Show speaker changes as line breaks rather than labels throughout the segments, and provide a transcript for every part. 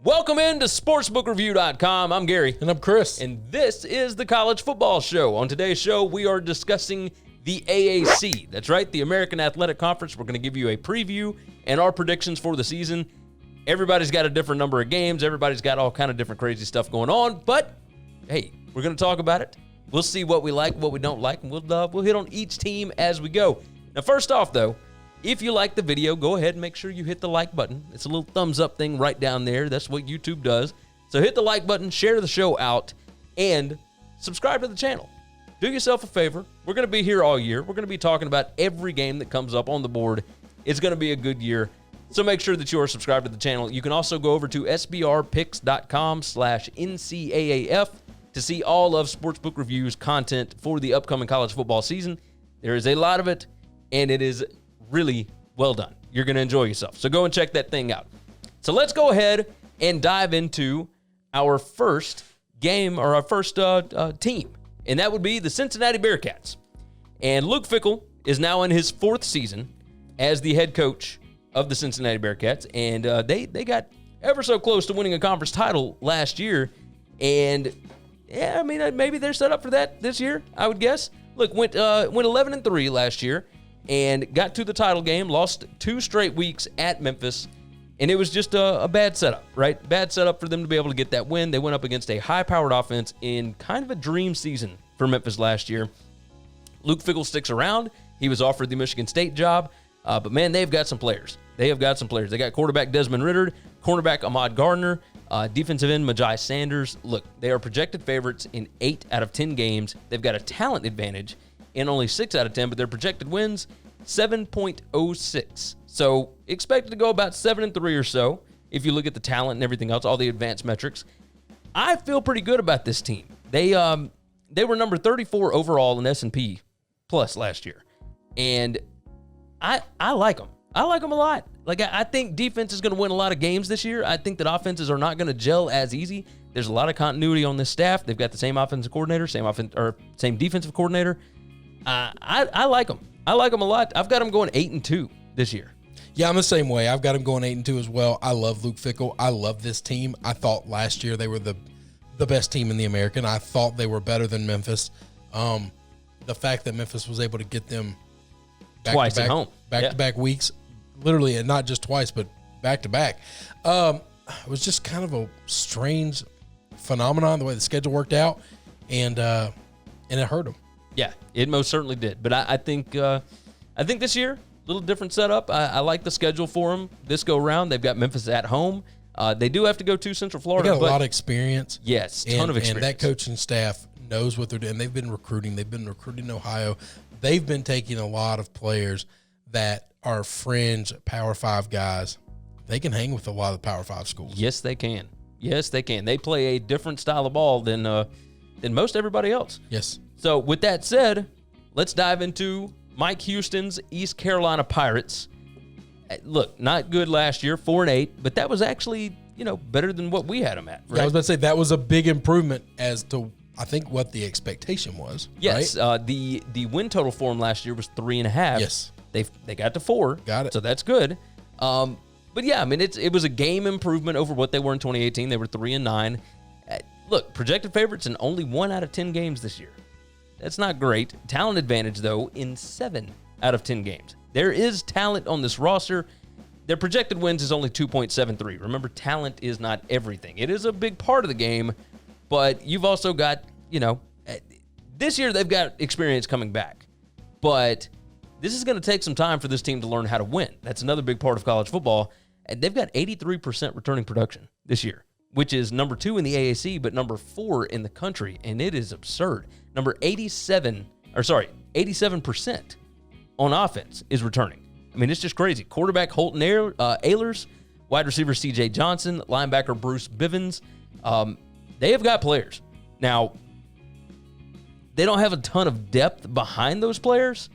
Welcome into sportsbookreview.com. I'm Gary.
And I'm Chris.
And this is the College Football Show. On today's show, we are discussing the AAC. That's right, the American Athletic Conference. We're going to give you a preview and our predictions for the season. Everybody's got a different number of games. Everybody's got all kind of different crazy stuff going on. But, hey, we're going to talk about it. We'll see what we like, what we don't like, and we'll hit on each team as we go. Now, first off, though, if you like the video, go ahead and make sure you hit the like button. It's a little thumbs up thing right down there. That's what YouTube does. So hit the like button, share the show out, and subscribe to the channel. Do yourself a favor. We're going to be here all year. We're going to be talking about every game that comes up on the board. It's going to be a good year. So make sure that you are subscribed to the channel. You can also go over to sbrpicks.com/NCAAF to see all of Sportsbook Review's content for the upcoming college football season. There is a lot of it, and it is really well done. You're going to enjoy yourself. So go and check that thing out. So let's go ahead and dive into our first game, or our first team, and that would be the Cincinnati Bearcats. And Luke Fickell is now in his fourth season as the head coach of the Cincinnati Bearcats, and they got ever so close to winning a conference title last year. And yeah, I mean, maybe they're set up for that this year, I would guess. Look, went 11-3 last year and got to the title game, lost 2 straight weeks at Memphis, and it was just a bad setup, right? Bad setup for them to be able to get that win. They went up against a high-powered offense in kind of a dream season for Memphis last year. Luke Fickell sticks around. He was offered the Michigan State job, but man, they've got some players. They have got some players. They got quarterback Desmond Ritter, cornerback Ahmad Gardner, defensive end Majai Sanders. Look, they are projected favorites in 8 out of 10 games. They've got a talent advantage in only 6 out of 10, but their projected wins, 7.06. So expected to go about 7-3 or so if you look at the talent and everything else, all the advanced metrics. I feel pretty good about this team. They were number 34 overall in S&P Plus last year, and I like them. I like them a lot. Like, I think defense is going to win a lot of games this year. I think that offenses are not going to gel as easy. There's a lot of continuity on this staff. They've got the same offensive coordinator, same defensive coordinator. I like them. I like them a lot. I've got them going 8-2 this year.
Yeah, I'm the same way. I've got them going 8-2 as well. I love Luke Fickell. I love this team. I thought last year they were the best team in the American. I thought they were better than Memphis. The fact that Memphis was able to get them
twice at home,
back-to-back weeks, literally, and not just twice, but back-to-back. It was just kind of a strange phenomenon the way the schedule worked out, and it hurt them.
Yeah, it most certainly did. But I think this year, a little different setup. I like the schedule for them this go around. They've got Memphis at home. They do have to go to Central Florida.
They got a lot of experience.
Yes, ton of experience.
And that coaching staff knows what they're doing. They've been recruiting. They've been recruiting in Ohio. They've been taking a lot of players that are fringe Power 5 guys. They can hang with a lot of the Power 5 schools.
Yes, they can. Yes, they can. They play a different style of ball than most everybody else.
Yes.
So with that said, let's dive into Mike Houston's East Carolina Pirates. Look, not good last year, 4-8, but that was actually, better than what we had them at. Right?
Yeah, I was about to say that was a big improvement as to, I think, what the expectation was.
Yes,
right?
The win total for them last year was 3.5.
Yes,
they got to 4.
Got it.
So that's good. But yeah, I mean, it was a game improvement over what they were in 2018. They were 3-9. Look, projected favorites in only 1 out of 10 games this year. That's not great. Talent advantage, though, in 7 out of 10 games. There is talent on this roster. Their projected wins is only 2.73. Remember, talent is not everything. It is a big part of the game, but you've also got, this year they've got experience coming back. But this is going to take some time for this team to learn how to win. That's another big part of college football. And they've got 83% returning production this year, which is number 2 in the AAC, but number 4 in the country, and it is absurd. 87% on offense is returning. I mean, it's just crazy. Quarterback Holton Ahlers, wide receiver C.J. Johnson, linebacker Bruce Bivens. They have got players. Now, they don't have a ton of depth behind those players,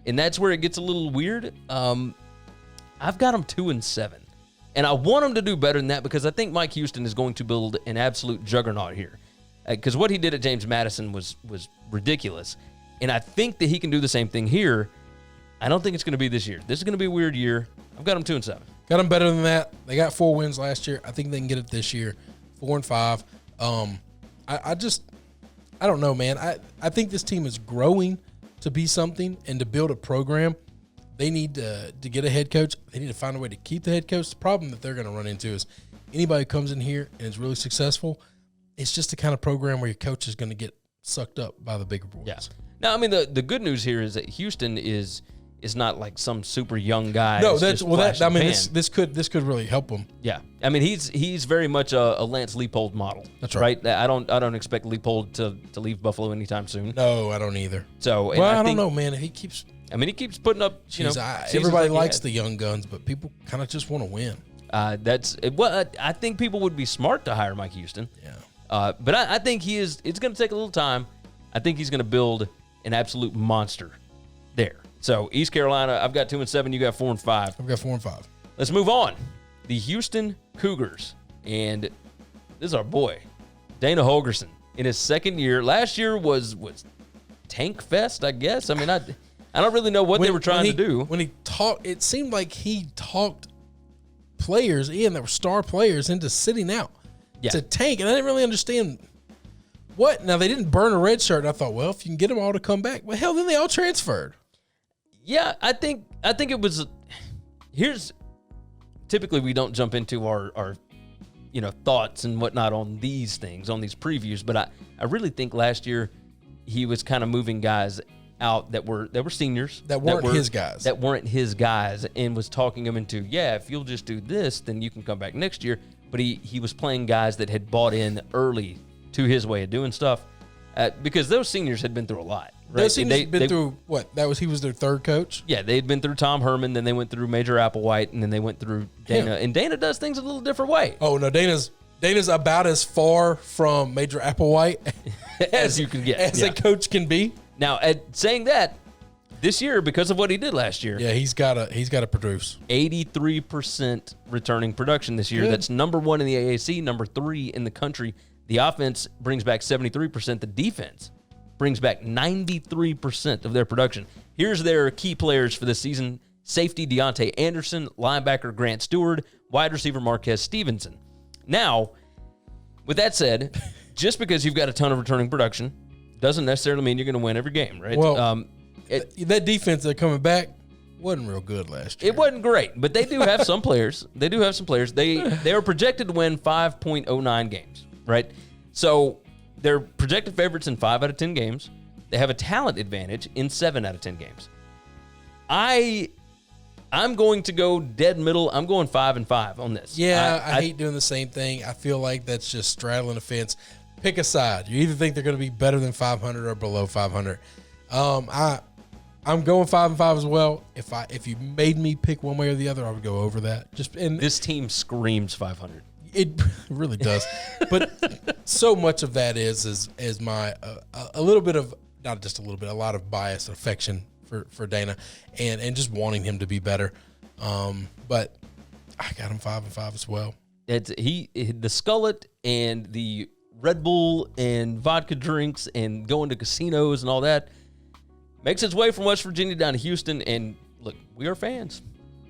and that's where it gets a little weird. I've got them 2-7. And I want him to do better than that because I think Mike Houston is going to build an absolute juggernaut here. Because what he did at James Madison was ridiculous. And I think that he can do the same thing here. I don't think it's going to be this year. This is going to be a weird year. I've got him 2-7.
Got them better than that. They got 4 wins last year. I think they can get it this year, 4-5. I don't know, man. I think this team is growing to be something, and to build a program, they need to get a head coach. They need to find a way to keep the head coach. The problem that they're going to run into is anybody who comes in here and is really successful, it's just the kind of program where your coach is going to get sucked up by the bigger boys.
Yeah. Now, I mean, the good news here is that Houston is not like some super young guy.
No, this could really help him.
Yeah, I mean, he's very much a Lance Leipold model.
That's right.
I don't expect Leipold to leave Buffalo anytime soon.
No, I don't either.
So,
I don't know, man. If he keeps,
he keeps putting up.
Everybody likes the young guns, but people kind of just want to win.
I think people would be smart to hire Mike Houston.
Yeah.
But I think it's going to take a little time. I think he's going to build an absolute monster there. So East Carolina, I've got 2-7. You got 4-5.
I've got 4-5.
Let's move on. The Houston Cougars, and this is our boy, Dana Holgorsen, in his second year. Last year was Tank Fest, I guess. I mean, I don't really know what they were trying to do.
When he talked, it seemed like he talked players in that were star players into sitting out to tank, and I didn't really understand what. Now, they didn't burn a red shirt, and I thought, well, if you can get them all to come back, well, hell, then they all transferred.
Yeah, I think it was. Here's typically we don't jump into our thoughts and whatnot on these things, on these previews, but I really think last year he was kind of moving guys out that were seniors
that weren't his guys,
and was talking them into, if you'll just do this, then you can come back next year. But he was playing guys that had bought in early to his way of doing stuff, because those seniors had been through a lot. Right?
Those seniors had been through what? He was their third coach?
Yeah, they had been through Tom Herman, then they went through Major Applewhite, and then they went through Dana. And Dana does things a little different way.
Oh, no, Dana's about as far from Major Applewhite
as you can get.
As a coach can be.
Now, saying that, this year, because of what he did last year,
he's got to produce
83% returning production this year.
Good.
That's number 1 in the AAC, number 3 in the country. The offense brings back 73%. The defense brings back 93% of their production. Here's their key players for this season: safety Deontay Anderson, linebacker Grant Stewart, wide receiver Marquez Stevenson. Now, with that said, just because you've got a ton of returning production doesn't necessarily mean you're going to win every game, right?
Well, that defense that's coming back wasn't real good last year.
It wasn't great, but they do have some players. They are projected to win 5.09 games, right? So they're projected favorites in 5 out of 10 games. They have a talent advantage in 7 out of 10 games. I'm going to go dead middle. I'm going 5-5 on this.
Yeah, I hate doing the same thing. I feel like that's just straddling the fence. Pick a side. You either think they're going to be better than 500 or below 500. I'm going 5-5 as well. If you made me pick one way or the other, I would go over that.
This team screams 500.
It really does. But so much of that is my a little bit of, not just a little bit, a lot of bias and affection for Dana and just wanting him to be better. But I got him 5-5 as well.
The skullet and the Red Bull and vodka drinks and going to casinos and all that makes its way from West Virginia down to Houston. And look, we are fans.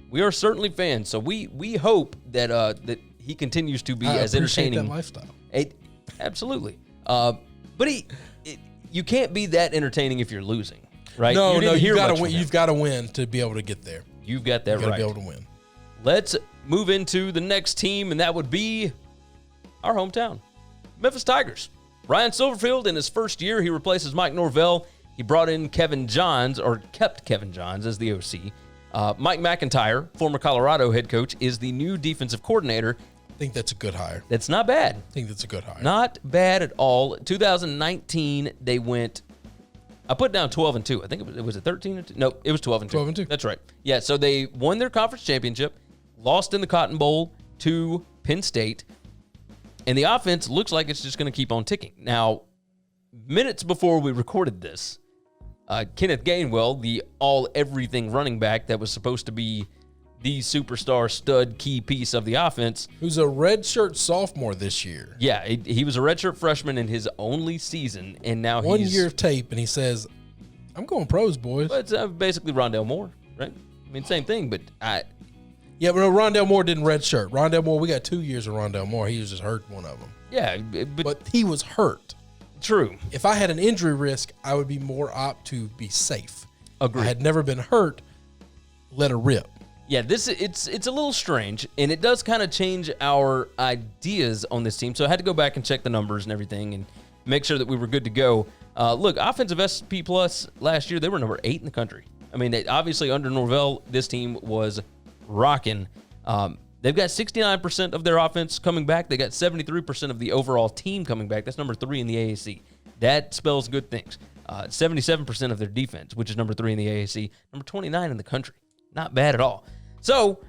We are certainly fans. So we hope that that he continues to be as entertaining.
That lifestyle.
Absolutely. But you can't be that entertaining if you're losing, right?
No, you've got to win. You've got to win to be able to get there.
You've got that right.
You've got to be able to win.
Let's move into the next team, and that would be our hometown, Memphis Tigers. Ryan Silverfield, in his first year, he replaces Mike Norvell. He brought in Kevin Johns, or kept Kevin Johns as the OC. Mike McIntyre, former Colorado head coach, is the new defensive coordinator.
I think that's a good hire.
That's not bad.
I think that's a good hire.
Not bad at all. 2019, they went, I put down 12-2. I think it was 13-2? No, it was 12-2.
12-2.
That's right. Yeah, so they won their conference championship, lost in the Cotton Bowl to Penn State, and the offense looks like it's just going to keep on ticking. Now, minutes before we recorded this, Kenneth Gainwell, the all-everything running back that was supposed to be the superstar stud key piece of the offense.
Who's a redshirt sophomore this year.
Yeah, he was a redshirt freshman in his only season, and now
he's 1 year of tape, and he says, I'm going pros, boys.
Well, it's basically Rondale Moore, right? I mean, same thing, but
Yeah, but no, Rondale Moore didn't redshirt. Rondale Moore, we got 2 years of Rondale Moore. He was just hurt one of them.
Yeah,
but he was hurt.
True.
If I had an injury risk, I would be more apt to be safe.
Agreed.
I had never been hurt. Let her rip.
Yeah, it's a little strange, and it does kind of change our ideas on this team. So I had to go back and check the numbers and everything and make sure that we were good to go. Look, offensive SP plus last year, they were number 8 in the country. I mean, obviously under Norvell, this team was rocking. They've got 69% of their offense coming back. They got 73% of the overall team coming back. That's number 3 in the AAC. That spells good things. 77% of their defense, which is number 3 in the AAC, number 29 in the country. Not bad at all. So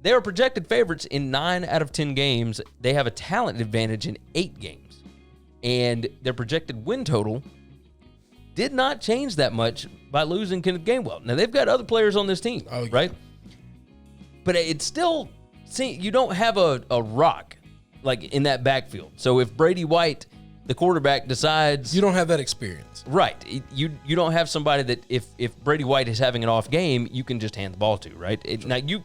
they are projected favorites in 9 out of 10 games. They have a talent advantage in 8 games. And their projected win total did not change that much by losing Kenneth Gainwell. Now, they've got other players on this team, right? But it's still, you don't have a rock like in that backfield. So if Brady White, the quarterback, decides...
You don't have that experience.
Right. You don't have somebody that if Brady White is having an off game, you can just hand the ball to, right? Now, you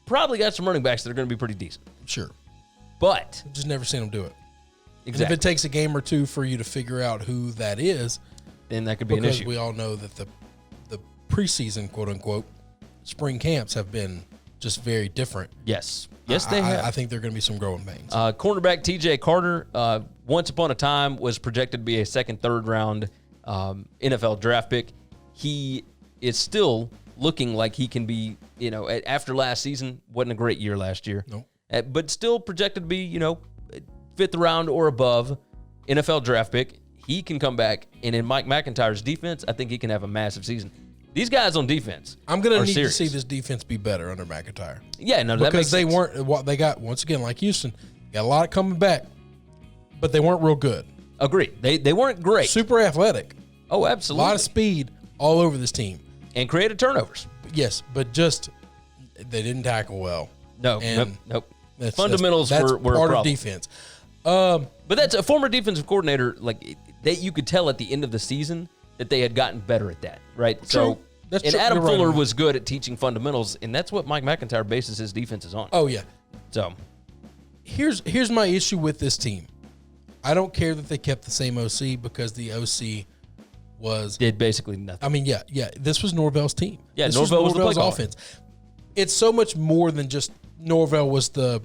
probably got some running backs that are going to be pretty decent.
Sure.
But...
I've just never seen them do it.
Exactly.
And if it takes a game or two for you to figure out who that is...
Then that could be an issue.
Because we all know that the preseason, quote-unquote, spring camps have been just very different.
Yes. Yes, they have.
I think there are going to be some growing pains.
Cornerback TJ Carter, once upon a time, was projected to be a second, third round NFL draft pick. He is still looking like he can be, after last season, wasn't a great year last year.
Nope.
But still projected to be, 5th round or above NFL draft pick. He can come back, and in Mike McIntyre's defense, I think he can have a massive season. These guys on defense,
I'm going to need to see this defense be better under McIntyre.
Yeah, no, that makes sense.
Because they weren't what they got. Once again, like Houston, got a lot coming back, but they weren't real good.
Agreed. They weren't great.
Super athletic.
Oh, absolutely.
A lot of speed all over this team,
and created turnovers.
Yes, but just they didn't tackle well.
No,
and
nope.
Fundamentals
were
part
a
of defense.
But that's a former defensive coordinator. Like that, you could tell at the end of the season that they had gotten better at that, right?
True.
So,
that's
and
true.
Adam
You're
Fuller
right.
was good at teaching fundamentals, and that's what Mike McIntyre bases his defenses on.
Oh yeah.
So,
here's my issue with this team. I don't care that they kept the same OC because the OC
did basically nothing.
I mean, yeah. This was Norvell's team.
Yeah,
this
Norvell was the play
Norvell's
caller.
offense. It's so much more than just Norvell was the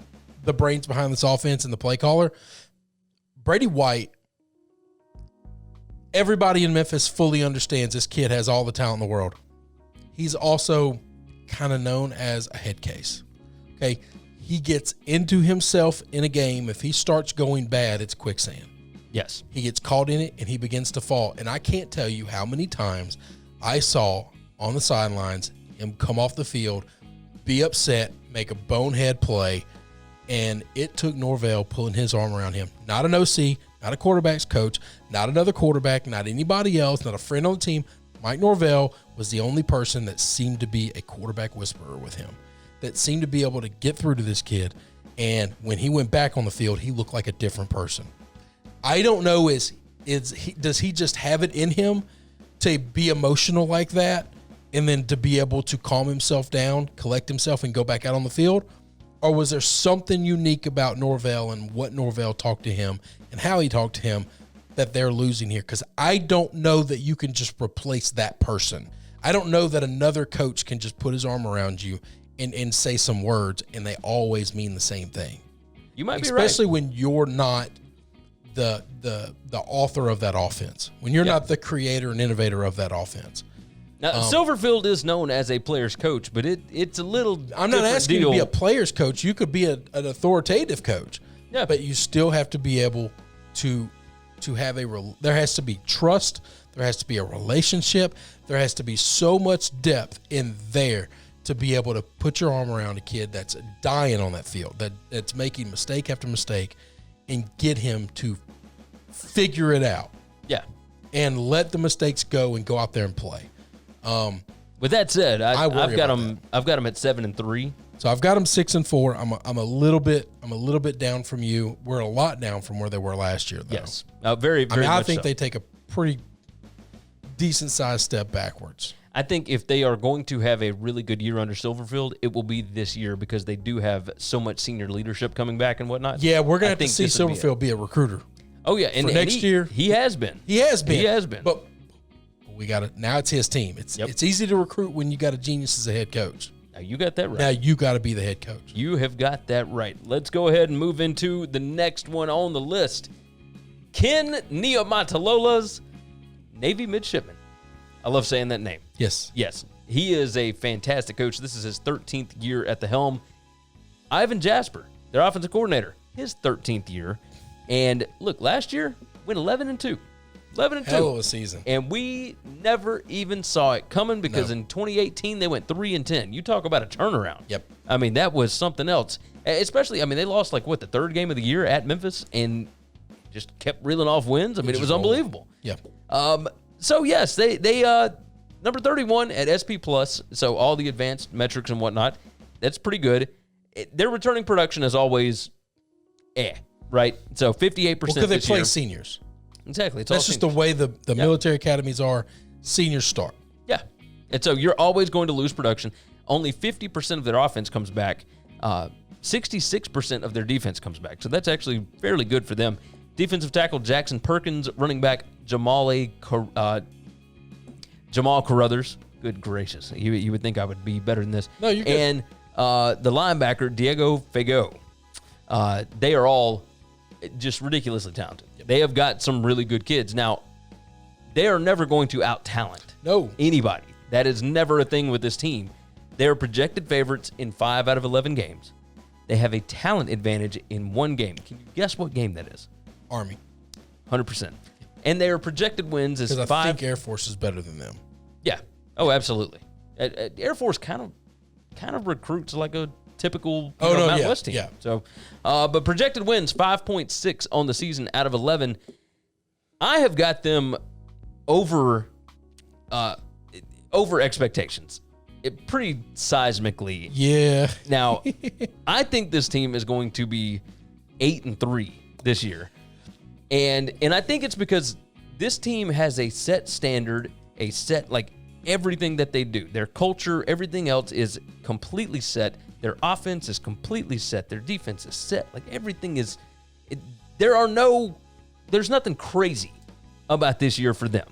brains behind this offense and the play caller. Brady White, everybody in Memphis fully understands this kid has all the talent in the world. He's also kind of known as a head case. Okay, he gets into himself in a game. If he starts going bad, it's quicksand.
Yes.
He gets caught in it, and he begins to fall. And I can't tell you how many times I saw on the sidelines him come off the field, be upset, make a bonehead play, and it took Norvell pulling his arm around him. Not an OC, not a quarterback's coach, not another quarterback, not anybody else, not a friend on the team. Mike Norvell was the only person that seemed to be a quarterback whisperer with him, that seemed to be able to get through to this kid. And when he went back on the field, he looked like a different person. I don't know, does he just have it in him to be emotional like that and then to be able to calm himself down, collect himself, and go back out on the field? Or was there something unique about Norvell and what Norvell talked to him and how he talked to him that they're losing here? Because I don't know that you can just replace that person. I don't know that another coach can just put his arm around you and say some words and they always mean the same thing.
You might be right.
Especially when you're not the author of that offense, when you're not the creator and innovator of that offense.
Now, Silverfield is known as a player's coach, but it's a little
I'm not asking you to be a player's coach. You could be an authoritative coach.
Yeah.
But you still have to be able to have there has to be trust. There has to be a relationship. There has to be so much depth in there to be able to put your arm around a kid that's dying on that field, that's making mistake after mistake, and get him to figure it out.
Yeah.
And let the mistakes go and go out there and play.
With that said, I've got
about
them at 7-3.
So I've got them 6-4. I'm a little bit down from you. We're a lot down from where they were last year, though.
Yes, very, very.
I
much
think
so.
they take a pretty decent sized step backwards.
I think if they are going to have a really good year under Silverfield, it will be this year because they do have so much senior leadership coming back and whatnot.
Yeah, we're going to have to see Silverfield be a recruiter.
Oh, yeah. And
next year.
He has been.
He has been.
But
we got it. Now it's his team. It's easy to recruit when you got a genius as a head coach.
Now you got that right.
Now you got to be the head coach.
You have got that right. Let's go ahead and move into the next one on the list. Ken Niumatalola's Navy Midshipmen. I love saying that name.
Yes.
Yes. He is a fantastic coach. This is his 13th year at the helm. Ivan Jasper, their offensive coordinator, his 13th year. And look, last year, went 11-2. 11-2.
Hell of a season.
And we never even saw it coming because in 2018, they went 3-10. You talk about a turnaround.
Yep.
I mean, that was something else. Especially, I mean, they lost the third game of the year at Memphis and just kept reeling off wins. I mean, it was unbelievable.
Yep.
So, yes, they number 31 at SP+, so all the advanced metrics and whatnot, that's pretty good. Their returning production is always right? So 58%
because they
this
play
year.
seniors.
Exactly.
That's just the way the military academies are. Seniors start.
Yeah. And so you're always going to lose production. Only 50% of their offense comes back. 66% of their defense comes back. So that's actually fairly good for them. Defensive tackle Jackson Perkins, running back Jamal Carruthers. Good gracious. You would think I would be better than this.
No, you're good.
And the linebacker, Diego Fago. They are all just ridiculously talented. Yep. They have got some really good kids. Now, they are never going to out-talent anybody. That is never a thing with this team. They are projected favorites in 5 out of 11 games. They have a talent advantage in 1 game. Can you guess what game that is?
Army.
100%. And their projected wins is 5.
Because I think Air Force is better than them.
Yeah. Oh, absolutely. Air Force kind of recruits like a typical Mountain West team.
Yeah.
So, but projected wins 5.6 on the season out of 11. I have got them over expectations. Pretty seismically.
Yeah.
Now, I think this team is going to be 8-3 this year. And I think it's because this team has a set standard, everything that they do. Their culture, everything else is completely set. Their offense is completely set. Their defense is set. Everything is there's nothing crazy about this year for them.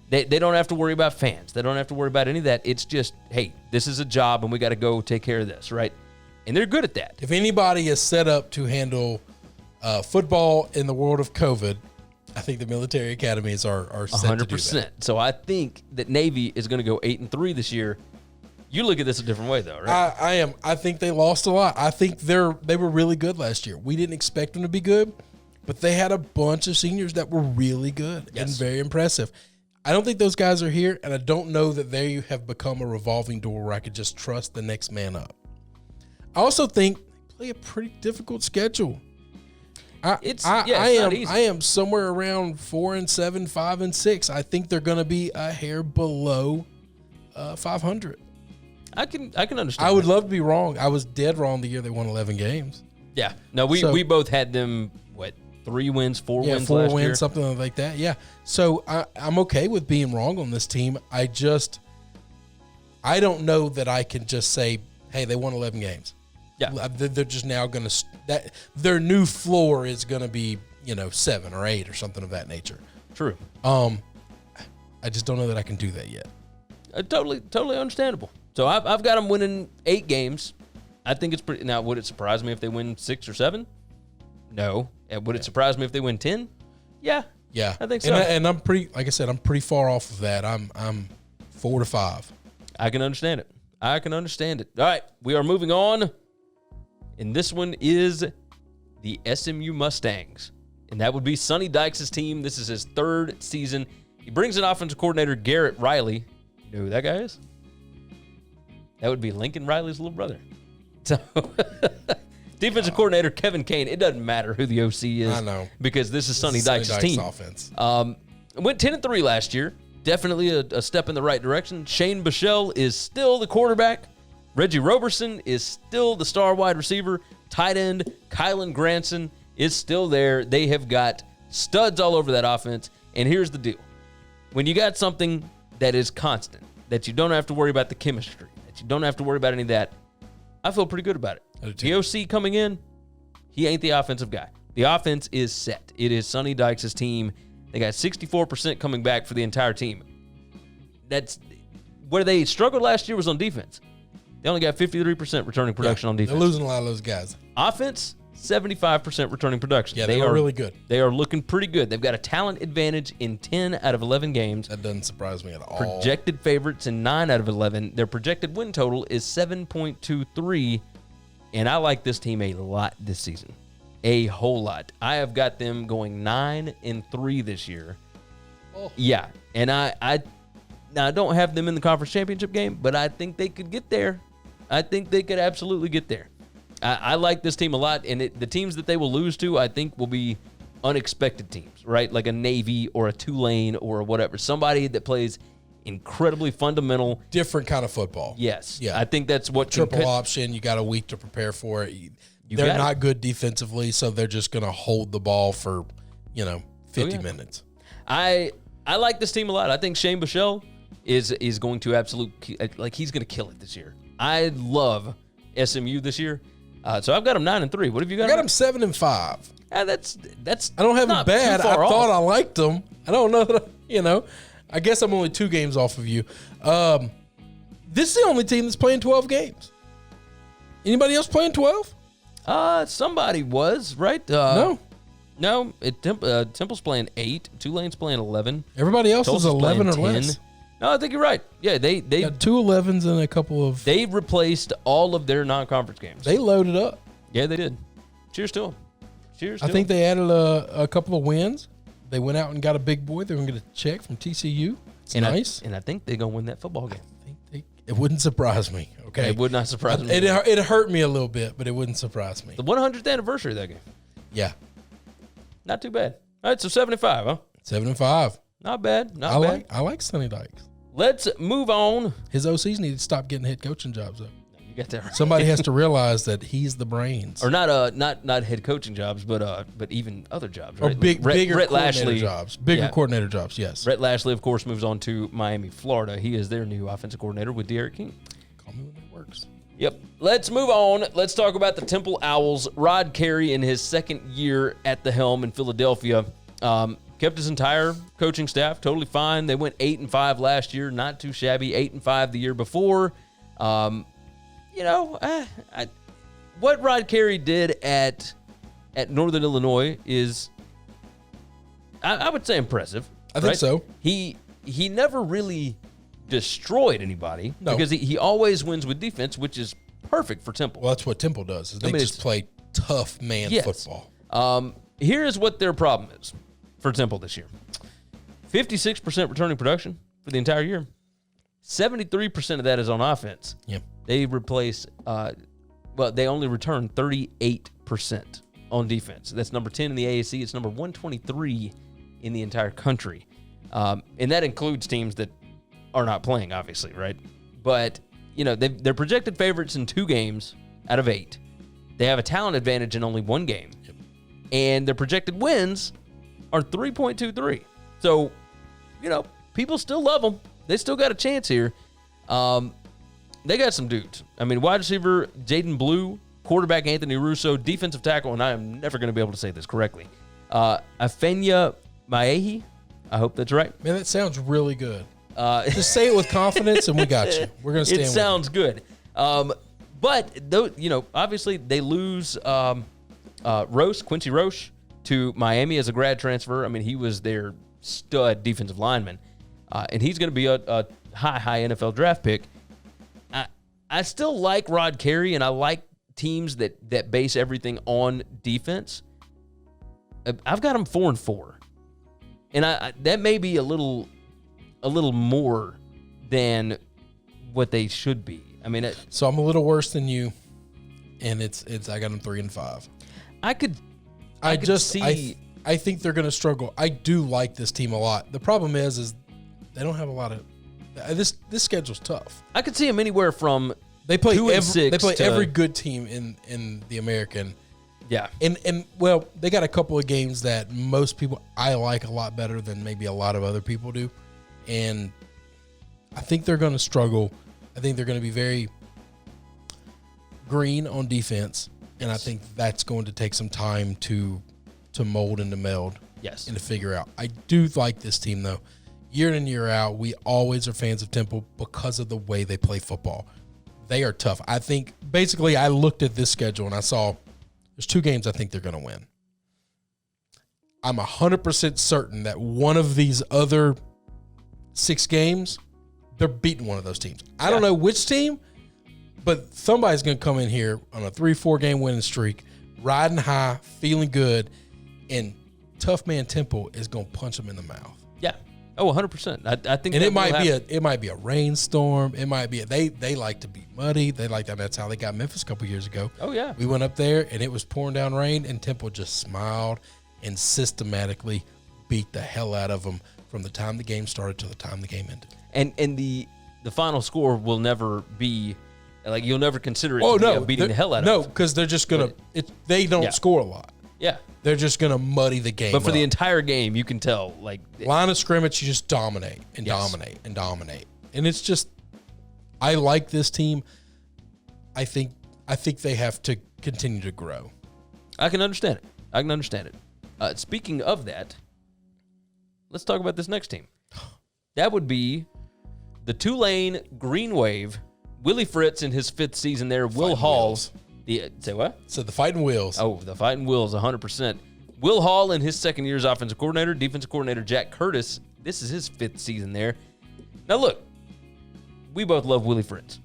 They don't have to worry about fans. They don't have to worry about any of that. It's just, hey, this is a job and we got to go take care of this, right? And they're good at that.
If anybody is set up to handle football in the world of COVID, I think the military academies are set 100%. To do that.
So I think that Navy is going to go 8-3 this year. You look at this a different way, though, right?
I am. I think they lost a lot. I think they were really good last year. We didn't expect them to be good, but they had a bunch of seniors that were really good and very impressive. I don't think those guys are here, and I don't know that they have become a revolving door where I could just trust the next man up. I also think they play a pretty difficult schedule. I am somewhere around 4-7, 5-6. I think they're going to be a hair below 500.
I can understand.
I would love to be wrong. I was dead wrong the year they won 11 games.
Yeah. No, we both had them, 3 wins, 4 wins
4
last
wins,
year?
something like that. Yeah. So I'm okay with being wrong on this team. I don't know that I can just say, hey, they won 11 games.
Yeah.
They're just now going to their new floor is going to be, 7 or 8 or something of that nature.
True.
I just don't know that I can do that yet.
Totally understandable. So I've got them winning 8 games. I think it's pretty. Now, would it surprise me if they win 6 or 7? No. Would it surprise me if they win 10? Yeah.
Yeah.
I think so.
And I'm pretty, like I said, I'm pretty far off of that. I'm 4-5.
I can understand it. All right. We are moving on. And this one is the SMU Mustangs. And that would be Sonny Dykes' team. This is his 3rd season. He brings in offensive coordinator Garrett Riley. You know who that guy is? That would be Lincoln Riley's little brother. So, defensive coordinator Kevin Kane. It doesn't matter who the OC is.
I know.
Because this is Sonny Dykes' team.
Offense.
Went 10-3 last year. Definitely a step in the right direction. Shane Bichelle is still the quarterback. Reggie Roberson is still the star wide receiver. Tight end Kylan Granson is still there. They have got studs all over that offense. And here's the deal. When you got something that is constant, that you don't have to worry about the chemistry, that you don't have to worry about any of that, I feel pretty good about it. The OC coming in, he ain't the offensive guy. The offense is set. It is Sonny Dykes' team. They got 64% coming back for the entire team. That's where they struggled last year was on defense. They only got 53% returning production on defense.
They're losing a lot of those guys.
Offense, 75% returning production.
Yeah, they are really good.
They are looking pretty good. They've got a talent advantage in 10 out of 11 games.
That doesn't surprise me at all.
Projected favorites in 9 out of 11. Their projected win total is 7.23, and I like this team a lot this season. A whole lot. I have got them going 9-3 this year.
Oh.
Yeah, and I don't have them in the conference championship game, but I think they could get there. I think they could absolutely get there. I like this team a lot, and the teams that they will lose to, I think, will be unexpected teams, right? Like a Navy or a Tulane or whatever. Somebody that plays incredibly fundamental.
Different kind of football.
Yes.
Yeah.
I think that's what
Triple option, you got a week to prepare for it. They're not good defensively, so they're just going to hold the ball for, 50 minutes.
I like this team a lot. I think Shane Buechele is going to he's going to kill it this year. I love SMU this year. So I've got them 9-3. What have you got?
I got them 7-5.
That's.
I don't have them bad. I thought I liked them. I don't know that I guess I'm only 2 games off of you. This is the only team that's playing 12 games. Anybody else playing 12?
Somebody was right.
No.
Temple's playing 8. Tulane's playing 11.
Everybody else
Tulsa's
is 11 or
10.
less.
No, I think you're right. Yeah, they
got 2 11s and a couple of.
They replaced all of their non-conference games.
They loaded up.
Yeah, they did. Cheers to them. Cheers.
I think they added a couple of wins. They went out and got a big boy. They're going to get a check from TCU. It's nice.
And I think they're going to win that football game.
It wouldn't surprise me. Okay,
it would not surprise me.
It hurt me a little bit, but it wouldn't surprise me.
The 100th anniversary of that game.
Yeah,
not too bad. All right, so 75, huh?
7-5.
Not bad. Not bad.
I like Sonny Dykes.
Let's move on.
His OCs need to stop getting head coaching jobs though.
You got that right.
Somebody has to realize that he's the brains.
Or not head coaching jobs, but even other jobs, right?
Or bigger
Rhett
coordinator
Lashley,
jobs. Bigger coordinator jobs, yes.
Rhett Lashley, of course, moves on to Miami, Florida. He is their new offensive coordinator with Derek King.
Call me when it works.
Yep. Let's move on. Let's talk about the Temple Owls. Rod Carey in his second year at the helm in Philadelphia. Kept his entire coaching staff totally fine. They went 8-5 last year, not too shabby. 8-5 the year before. What Rod Carey did at Northern Illinois is, I would say, impressive.
I think so.
He never really destroyed anybody because he always wins with defense, which is perfect for Temple.
Well, that's what Temple does. They just play tough man football.
Here is what their problem is for Temple this year. 56% returning production for the entire year. 73% of that is on offense.
Yep.
They replace, they only return 38% on defense. That's number 10 in the AAC. It's number 123 in the entire country. And that includes teams that are not playing, obviously, right? But, they're projected favorites in 2 games out of 8. They have a talent advantage in only 1 game.
Yep.
And their projected wins are 3.23. So, people still love them. They still got a chance here. They got some dudes. I mean, wide receiver Jaden Blue, quarterback Anthony Russo, defensive tackle, and I am never going to be able to say this correctly, Afenya Maehi. I hope that's right.
Man, that sounds really good. Just say it with confidence, and we got you. We're going to stand with you.
It sounds good. But, obviously they lose Quincy Roche to Miami as a grad transfer. I mean, he was their stud defensive lineman. And he's going to be a high NFL draft pick. I still like Rod Carey, and I like teams that base everything on defense. I've got them 4-4. And that may be a little more than what they should be. I mean,
so I'm a little worse than you, and it's I got them 3-5. I think they're going to struggle. I do like this team a lot. The problem is they don't have a lot of this schedule's tough.
I could see them anywhere from
they play
2 and 6
they play
to
every good team in the American.
Yeah.
And they got a couple of games that most people I like a lot better than maybe a lot of other people do. And I think they're going to struggle. I think they're going to be very green on defense, and I think that's going to take some time to mold and to meld.
Yes.
And to figure out. I do like this team, though. Year in, year out, we always are fans of Temple because of the way they play football. They are tough. I think, basically, I looked at this schedule and I saw there's 2 games I think they're going to win. I'm 100% certain that one of these other 6 games, they're beating one of those teams. I don't know which team, but somebody's going to come in here on a 3-4 game winning streak, riding high, feeling good, and tough man Temple is going to punch them in the mouth.
Yeah. Oh, 100%. I think,
and it might be a rainstorm. It might be they like to be muddy. They like that. That's how they got Memphis a couple years ago.
Oh yeah.
We went up there and it was pouring down rain, and Temple just smiled and systematically beat the hell out of them from the time the game started to the time the game ended.
And the final score will never be like, you'll never consider it beating the hell out of them.
No, because they're just gonna they don't score a lot.
Yeah.
They're just going to muddy the game.
But for the entire game, you can tell, like,
line of scrimmage, you just dominate and dominate and dominate. And it's just, I like this team. I think they have to continue to grow.
I can understand it. Speaking of that, let's talk about this next team. That would be the Tulane Green Wave. Willie Fritz in his 5th season there. Will Hall. Say what?
So the Fighting Wills.
Oh, the Fighting Wills, 100%. Will Hall in his 2nd year as offensive coordinator. Defensive coordinator Jack Curtis. This is his 5th season there. Now, look, we both love Willie Fritz.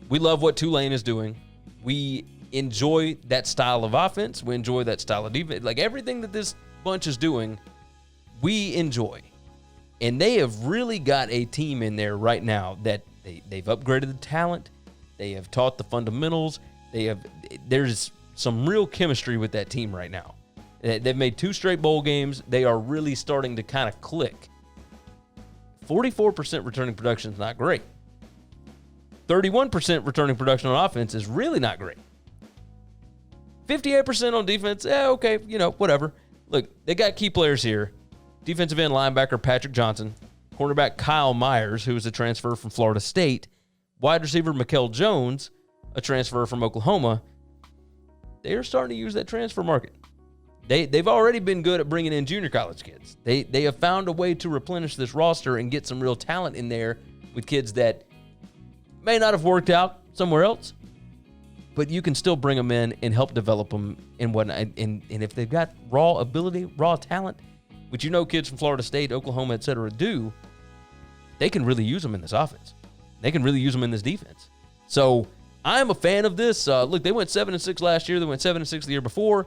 We love what Tulane is doing. We enjoy that style of offense. We enjoy that style of defense. Like, everything that this bunch is doing, we enjoy. And they have really got a team in there right now that they've upgraded the talent. They have taught the fundamentals. There's some real chemistry with that team right now. They've made 2 straight bowl games. They are really starting to kind of click. 44% returning production is not great. 31% returning production on offense is really not great. 58% on defense, okay, whatever. Look, they got key players here. Defensive end linebacker Patrick Johnson. Cornerback Kyle Myers, who is a transfer from Florida State. Wide receiver Mikael Jones, a transfer from Oklahoma. They are starting to use that transfer market. They've already been good at bringing in junior college kids. They have found a way to replenish this roster and get some real talent in there with kids that may not have worked out somewhere else, but you can still bring them in and help develop them and whatnot. And if they've got raw ability, raw talent, which kids from Florida State, Oklahoma, etc. do, they can really use them in this offense. They can really use them in this defense. So I'm a fan of this. Look, they went 7-6 last year. They went 7-6 the year before.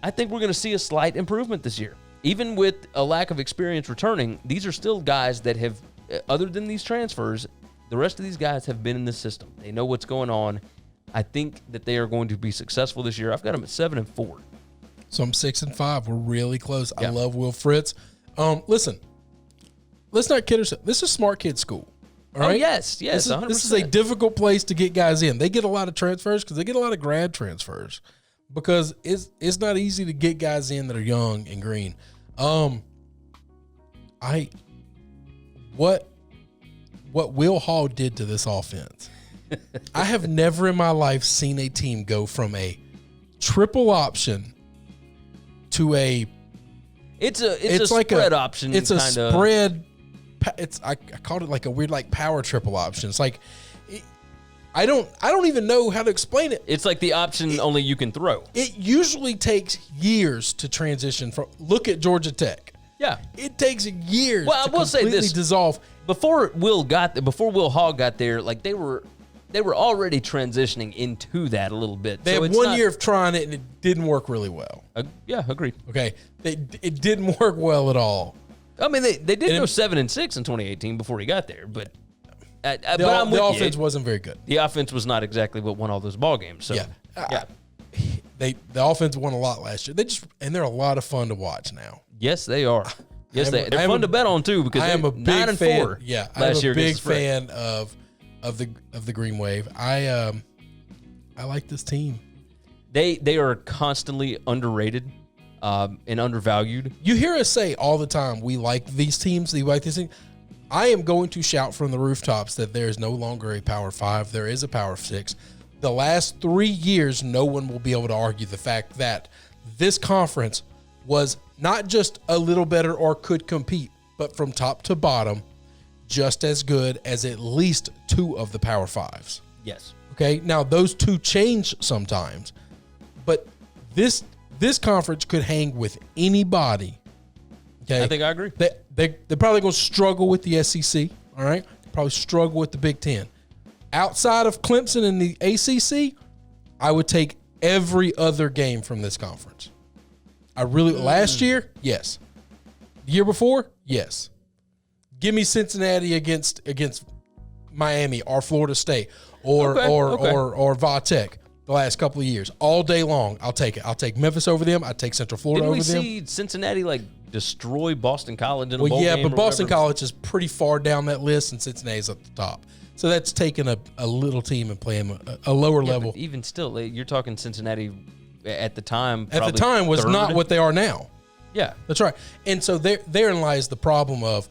I think we're going to see a slight improvement this year. Even with a lack of experience returning, these are still guys that have, other than these transfers, the rest of these guys have been in the system. They know what's going on. I think that they are going to be successful this year. I've got them at 7-4.
So I'm 6-5. We're really close.
Yeah.
I love Will Fritz. Listen, let's not kid ourselves. This is a smart kid school. All right?
Oh, yes, 100%.
This is a difficult place to get guys in. They get a lot of transfers because they get a lot of grad transfers because it's not easy to get guys in that are young and green. What Will Hall did to this offense, I have never in my life seen a team go from a triple option to
it's a
like
spread option.
It's a
kinda.
spread. I called it like a weird power triple option. It's like I don't even know how to explain it.
It's like the option only you can throw.
It usually takes years to transition from. Look at Georgia Tech.
Yeah,
it takes years.
Well, I will say this:
dissolve.
Before Will Hall got there, like they were already transitioning into that a little bit.
They had 1 year of trying it and it didn't work really well.
Yeah, agreed.
Okay, it didn't work well at all.
I mean, they did go 7-6 in 2018 before he got there, but
the offense wasn't very good.
The offense was not exactly what won all those ball games. So
yeah. The offense won a lot last year. They're a lot of fun to watch now.
Yes, they are. Yes, they're fun to bet on too because
I am a big
9-4.
Yeah,
last year
I'm a big fan of the Green Wave. I like this team.
They are constantly underrated and undervalued.
You hear us say all the time, we like these teams. We like these things. I am going to shout from the rooftops that there is no longer a Power 5. There is a Power 6. The last 3 years, no one will be able to argue the fact that this conference was not just a little better or could compete, but from top to bottom, just as good as at least 2 of the Power 5s.
Yes.
Okay, now those 2 change sometimes, but this conference could hang with anybody. Okay,
I think I agree.
They're probably going to struggle with the SEC. All right, probably struggle with the Big Ten. Outside of Clemson and the ACC, I would take every other game from this conference. Last year, yes. The year before, yes. Give me Cincinnati against Miami or Florida State or Va Tech the last couple of years. All day long, I'll take it. I'll take Memphis over them. I take Central Florida over them.
Didn't we see Cincinnati destroy Boston College in a bowl game?
Well, yeah, but Boston College is pretty far down that list, and Cincinnati's at the top. So that's taking a little team and playing a lower level.
But even still, you're talking Cincinnati at the time.
At the time was not what they are now.
Yeah,
that's right. And so therein lies the problem of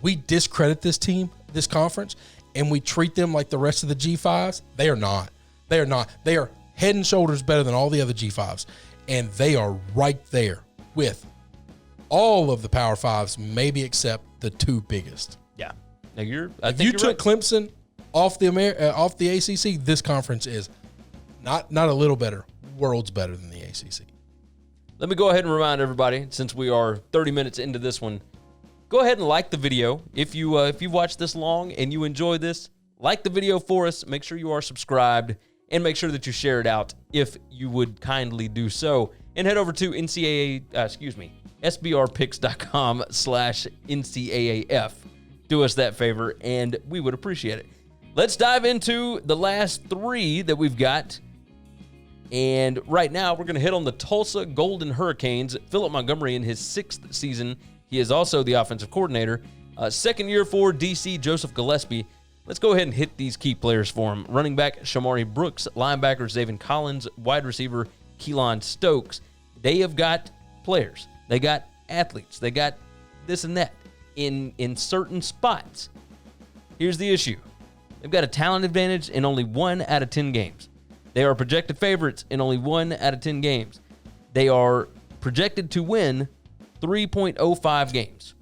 we discredit this team, this conference, and we treat them like the rest of the G5s. They are not. They are not. They are head and shoulders better than all the other G5s, and they are right there with all of the Power 5s, maybe except the 2 biggest.
Yeah. Now
if you took Clemson off the ACC, this conference is not a little better, worlds better than the ACC.
Let me go ahead and remind everybody, since we are 30 minutes into this one, go ahead and like the video. If you've watched this long and you enjoy this, like the video for us. Make sure you are subscribed and make sure that you share it out if you would kindly do so. And head over to sbrpicks.com/NCAAF. Do us that favor, and we would appreciate it. Let's dive into the last 3 that we've got. And right now, we're going to hit on the Tulsa Golden Hurricanes. Philip Montgomery in his 6th season. He is also the offensive coordinator. Second year for DC Joseph Gillespie. Let's go ahead and hit these key players for him. Running back Shamari Brooks, linebacker Zaven Collins, wide receiver Keelan Stokes. They have got players. They got athletes. They got this and that in certain spots. Here's the issue. They've got a talent advantage in only 1 out of 10 games. They are projected favorites in only 1 out of 10 games. They are projected to win 3.05 games.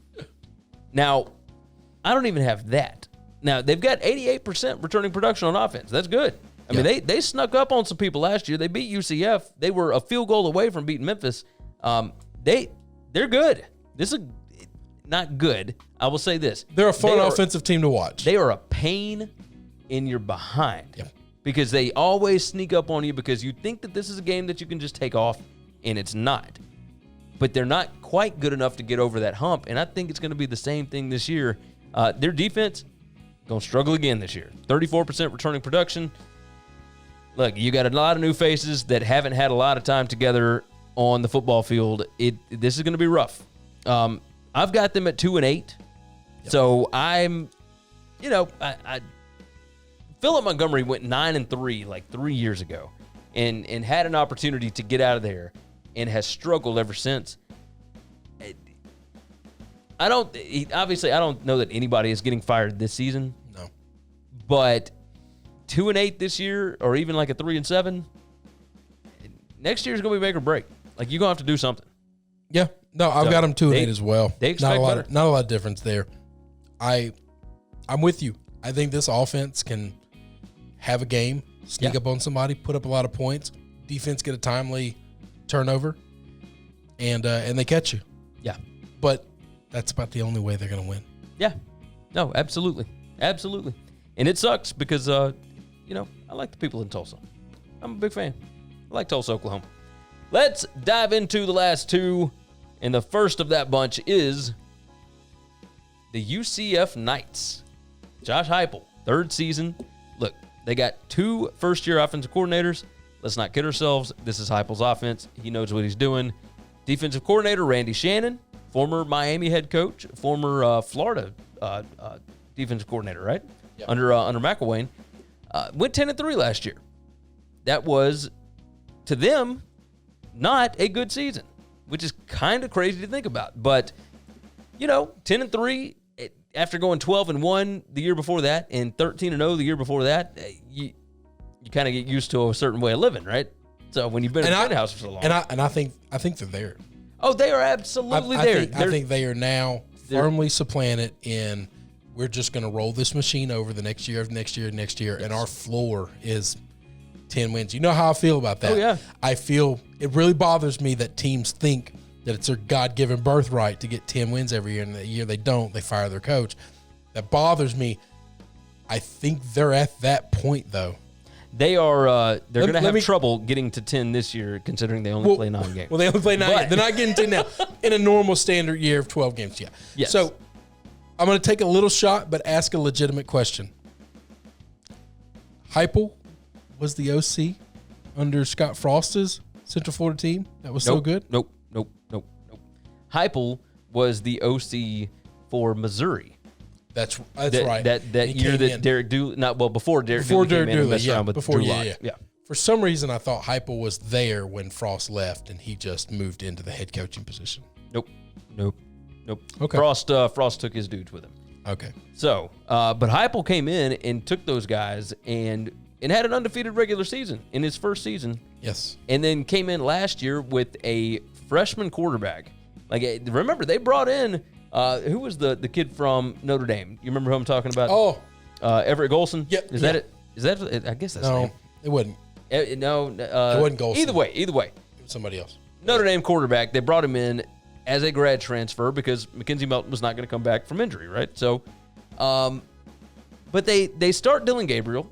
Now, I don't even have that. Now, they've got 88% returning production on offense. That's good. I mean, they snuck up on some people last year. They beat UCF. They were a field goal away from beating Memphis. They're good. This is not good. I will say this.
They're a fun offensive team to watch.
They are a pain in your behind because they always sneak up on you because you think that this is a game that you can just take off, and it's not. But they're not quite good enough to get over that hump, and I think it's going to be the same thing this year. Their defense going to struggle again this year. 34% returning production. Look, you got a lot of new faces that haven't had a lot of time together on the football field. This is going to be rough. I've got them at 2-8. So I'm, Philip Montgomery went 9-3 like 3 years ago and had an opportunity to get out of there and has struggled ever since. I don't know that anybody is getting fired this season.
No.
But 2-8 this year, or even like a 3-7, next year's going to be make or break. Like, you're going to have to do something.
Yeah. No, I've got them 2-8 as well.
They expect better.
Not a lot of difference there. I'm with you. I think this offense can have a game, sneak up on somebody, put up a lot of points. Defense get a timely turnover, and they catch you.
Yeah.
But that's about the only way they're going to win.
Yeah. No, absolutely. Absolutely. And it sucks because, I like the people in Tulsa. I'm a big fan. I like Tulsa, Oklahoma. Let's dive into the last 2. And the first of that bunch is the UCF Knights. Josh Heupel, 3rd season. Look, they got 2 first-year offensive coordinators. Let's not kid ourselves. This is Heupel's offense. He knows what he's doing. Defensive coordinator Randy Shannon, former Miami head coach, former Florida defensive coordinator, right? Yep. Under McElwain. Went 10-3 last year. That was, to them, not a good season, which is kind of crazy to think about. But, 10-3, after going 12-1 the year before that and 13-0 the year before that, you kind of get used to a certain way of living, right? So when you've been in the house for so long,
and I think they're there.
Oh, they are absolutely there.
I think they are now firmly supplanted in. We're just going to roll this machine over the next year, and our floor is 10 wins. You know how I feel about that.
Oh, yeah.
I feel it really bothers me that teams think that it's their God-given birthright to get 10 wins every year, and the year they don't, they fire their coach. That bothers me. I think they're at that point, though.
They are. They're going to have trouble getting to 10 this year, considering they only play 9 games.
Well, they only play 9 games. They're not getting 10 now. In a normal standard year of 12 games, yeah.
Yes.
So I'm going to take a little shot, but ask a legitimate question. Heupel was the OC under Scott Frost's Central Florida team that was so good?
Nope. Heupel was the OC for Missouri.
That's right.
That year that Derek Dooley, before Derek Dooley came in and messed around with Drew Lock. Yeah.
For some reason, I thought Heupel was there when Frost left, and he just moved into the head coaching position.
Nope.
Okay.
Frost took his dudes with him.
Okay.
So, but Heupel came in and took those guys and had an undefeated regular season in his first season.
Yes.
And then came in last year with a freshman quarterback. Like, remember, they brought in. Who was the kid from Notre Dame? You remember who I'm talking about?
Oh.
Everett Golson?
Yep.
Is that it? Is that it? I guess that's
no,
name.
It wasn't.
No.
It wasn't Golson.
Either way.
It was somebody else.
Notre Dame quarterback. They brought him in as a grad transfer because Mackenzie Melton was not going to come back from injury, right? So, but they start Dylan Gabriel,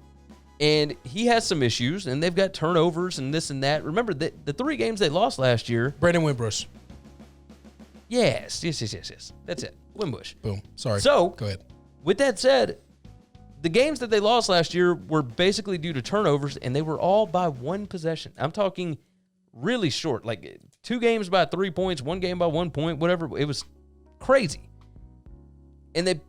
and he has some issues, and they've got turnovers and this and that. Remember, the 3 games they lost last year.
Brandon Wimbush.
Yes. That's it. Wimbush.
Boom. Sorry.
So,
go ahead.
With that said, the games that they lost last year were basically due to turnovers, and they were all by 1 possession. I'm talking really short, like 2 games by 3 points, 1 game by 1 point, whatever. It was crazy. And they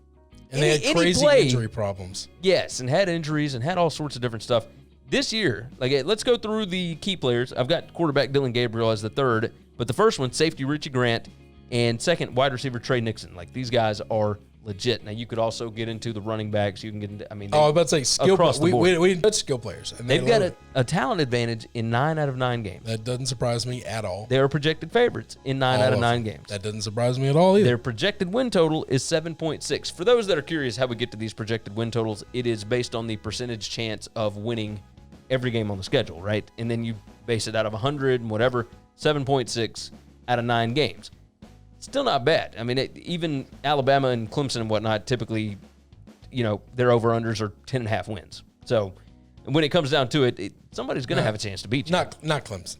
had crazy injury problems.
Yes, and had injuries and had all sorts of different stuff. This year, let's go through the key players. I've got quarterback Dylan Gabriel as the third, but the first one, safety Richie Grant, and second, wide receiver Trey Nixon. These guys are legit. Now, you could also get into the running backs. You can get into,
I was about to say skill players. We didn't touch skill players. And
they've got a talent advantage in 9 out of 9 games.
That doesn't surprise me at all.
They are projected favorites in 9 out of 9 games.
That doesn't surprise me at all either.
Their projected win total is 7.6. For those that are curious how we get to these projected win totals, it is based on the percentage chance of winning every game on the schedule, right? And then you base it out of 100 and whatever, 7.6 out of 9 games. Still not bad. I mean, even Alabama and Clemson and whatnot, typically, their over-unders are 10.5 wins. So when it comes down to it, somebody's going to have a chance to beat you.
Not Clemson.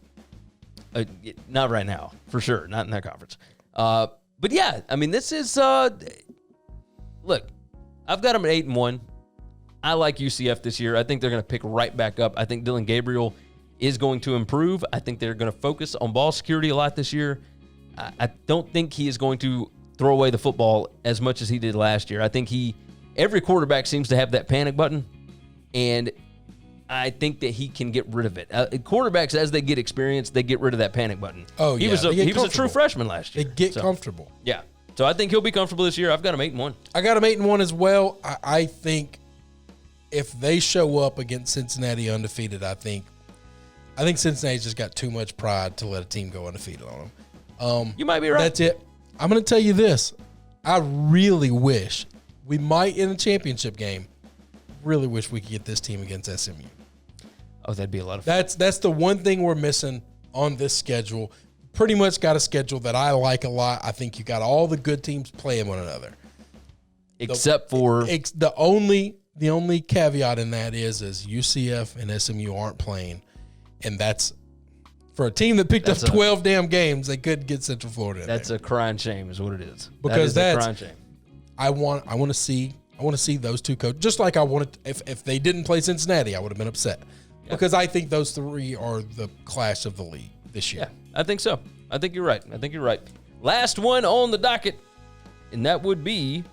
Not right now, for sure. Not in that conference. But yeah, I mean, this is look, I've got them at 8-1. I like UCF this year. I think they're going to pick right back up. I think Dylan Gabriel is going to improve. I think they're going to focus on ball security a lot this year. I don't think he is going to throw away the football as much as he did last year. I think every quarterback seems to have that panic button, and I think that he can get rid of it. Quarterbacks, as they get experience, they get rid of that panic button.
Oh,
yeah. He was a true freshman last year.
They get comfortable.
Yeah. So I think he'll be comfortable this year. I've got him 8-1.
I got him 8-1 as well. I think if they show up against Cincinnati undefeated, I think Cincinnati's just got too much pride to let a team go undefeated on them.
You might be right.
That's it. I'm going to tell you this. I really wish we might in a championship game. Really wish we could get this team against SMU.
Oh, that'd be a lot of fun.
That's the one thing we're missing on this schedule. Pretty much got a schedule that I like a lot. I think you got all the good teams playing one another.
Except for
the only caveat in that is UCF and SMU aren't playing, and that's for a team that picked up 12 damn games. They could get Central Florida.
That's a crying shame, is what it is.
Because
that's a crying shame.
I want to see those two coaches. Just like I wanted, if they didn't play Cincinnati, I would have been upset because I think those 3 are the clash of the league this year.
Yeah, I think so. I think you're right. Last one on the docket, and that would be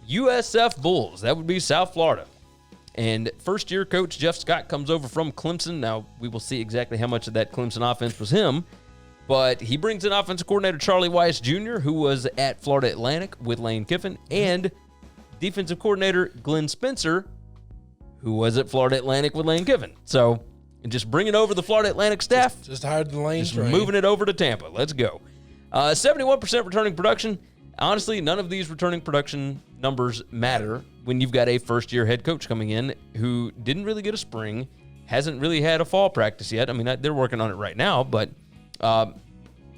USF Bulls. That would be South Florida. And first-year coach Jeff Scott comes over from Clemson. Now, we will see exactly how much of that Clemson offense was him. But he brings in offensive coordinator Charlie Weiss Jr., who was at Florida Atlantic with Lane Kiffin, and defensive coordinator Glenn Spencer, who was at Florida Atlantic with Lane Kiffin. So just bringing over the Florida Atlantic staff.
Just hired the Lane train.
Moving it over to Tampa. Let's go. 71% returning production. Honestly, none of these returning production numbers matter when you've got a first-year head coach coming in who didn't really get a spring, hasn't really had a fall practice yet. I mean, they're working on it right now, but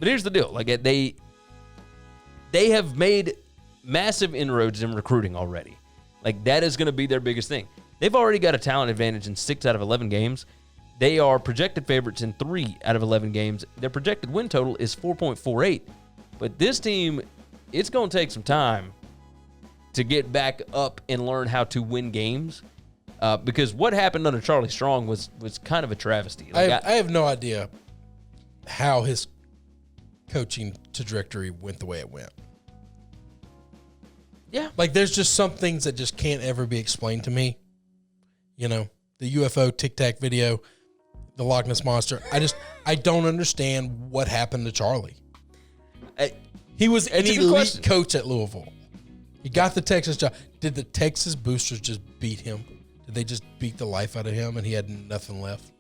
here's the deal. Like, they have made massive inroads in recruiting already. Like, that is going to be their biggest thing. They've already got a talent advantage in 6 out of 11 games. They are projected favorites in 3 out of 11 games. Their projected win total is 4.48. But this team, it's going to take some time to get back up and learn how to win games. Because what happened under Charlie Strong was kind of a travesty. Like,
I have no idea how his coaching trajectory went the way it went.
Yeah.
Like, there's just some things that just can't ever be explained to me. You know, the UFO Tic Tac video, the Loch Ness Monster. I don't understand what happened to Charlie. He was an elite coach at Louisville. He got the Texas job. Did the Texas boosters just beat him? Did they just beat the life out of him and he had nothing left?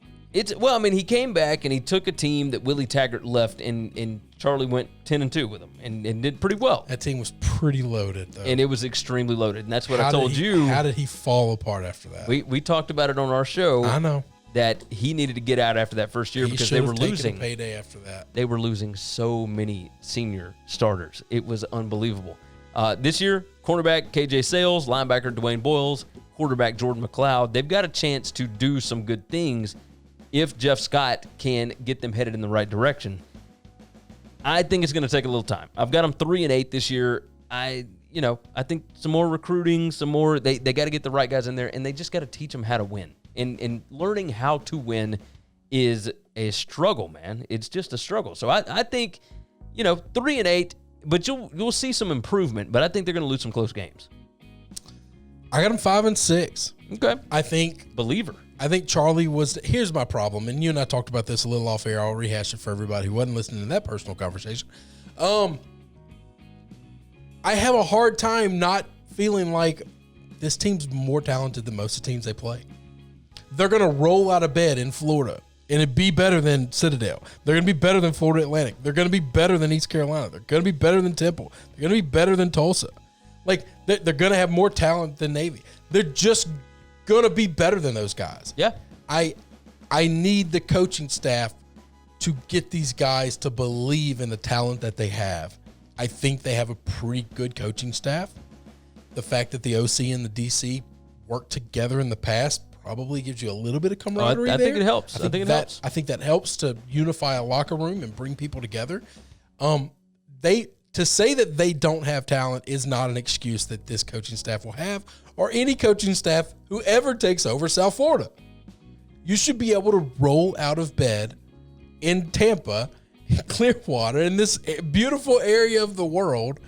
Well, I mean, he came back and he took a team that Willie Taggart left, and Charlie went 10-2 with them and did pretty well.
That team was pretty loaded, though.
And it was extremely loaded, and that's what I told you.
How did he fall apart after that?
We talked about it on our show.
I know.
That he needed to get out after that first year because they were losing.
A payday after that.
They were losing so many senior starters. It was unbelievable. This year, cornerback KJ Sales, linebacker Dwayne Boyles, quarterback Jordan McLeod. They've got a chance to do some good things if Jeff Scott can get them headed in the right direction. I think it's going to take a little time. I've got them 3-8 this year. I think some more recruiting, some more. They got to get the right guys in there, and they just got to teach them how to win. And learning how to win is a struggle, man. It's just a struggle. So I think, 3-8, but you'll see some improvement. But I think they're going to lose some close games.
I got them 5-6.
Okay.
I think Charlie was. Here's my problem, and you and I talked about this a little off air. I'll rehash it for everybody who wasn't listening to that personal conversation. I have a hard time not feeling like this team's more talented than most of the teams they play. They're going to roll out of bed in Florida, and it'd be better than Citadel. They're going to be better than Florida Atlantic. They're going to be better than East Carolina. They're going to be better than Temple. They're going to be better than Tulsa. Like, they're going to have more talent than Navy. They're just going to be better than those guys.
Yeah.
I need the coaching staff to get these guys to believe in the talent that they have. I think they have a pretty good coaching staff. The fact that the OC and the DC worked together in the past probably gives you a little bit of camaraderie there.
I think it helps.
I think that helps to unify a locker room and bring people together. To say that they don't have talent is not an excuse that this coaching staff will have, or any coaching staff who ever takes over South Florida. You should be able to roll out of bed in Tampa, in Clearwater, in this beautiful area of the world,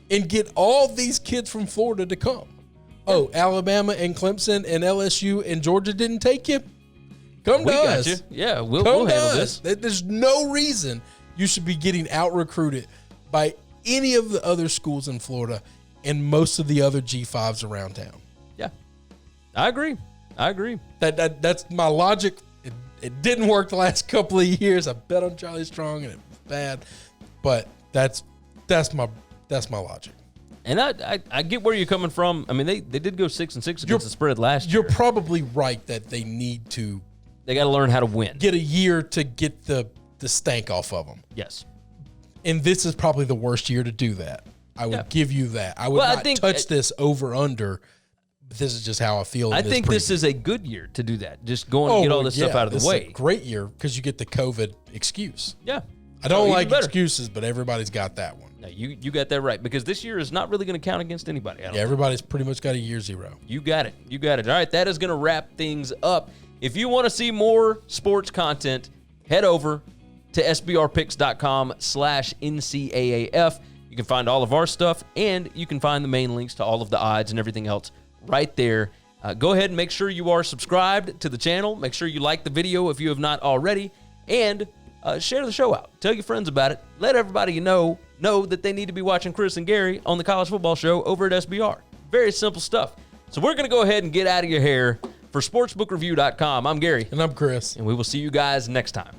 and get all these kids from Florida to come. Oh, Alabama and Clemson and LSU and Georgia didn't take you? Come to us.
Got you. Yeah, we'll handle this.
There's no reason you should be getting out-recruited by any of the other schools in Florida and most of the other G5s around town.
Yeah, I agree.
That's my logic. It didn't work the last couple of years. I bet on Charlie Strong and it was bad, but that's my logic.
And I get where you're coming from. I mean, they did go 6-6 against the spread last year.
You're probably right that they need to.
They got to learn how to win.
Get a year to get the stank off of them.
Yes.
And this is probably the worst year to do that. I would give you that. I would not touch this over-under. But this is just how I feel.
I think this is a good year to do that. Just go and get all this stuff out of the way.
Is a great year because you get the COVID excuse.
Yeah.
I don't like excuses, but everybody's got that one.
No, you got that right because this year is not really going to count against anybody.
Everybody's pretty much got a year zero.
You got it. All right, that is going to wrap things up. If you want to see more sports content, head over to sbrpicks.com/NCAAF. You can find all of our stuff, and you can find the main links to all of the odds and everything else right there. Go ahead and make sure you are subscribed to the channel. Make sure you like the video if you have not already. And share the show out. Tell your friends about it. Let everybody you know that they need to be watching Chris and Gary on the College Football Show over at SBR. Very simple stuff. So we're going to go ahead and get out of your hair. For sportsbookreview.com, I'm Gary.
And I'm Chris.
And we will see you guys next time.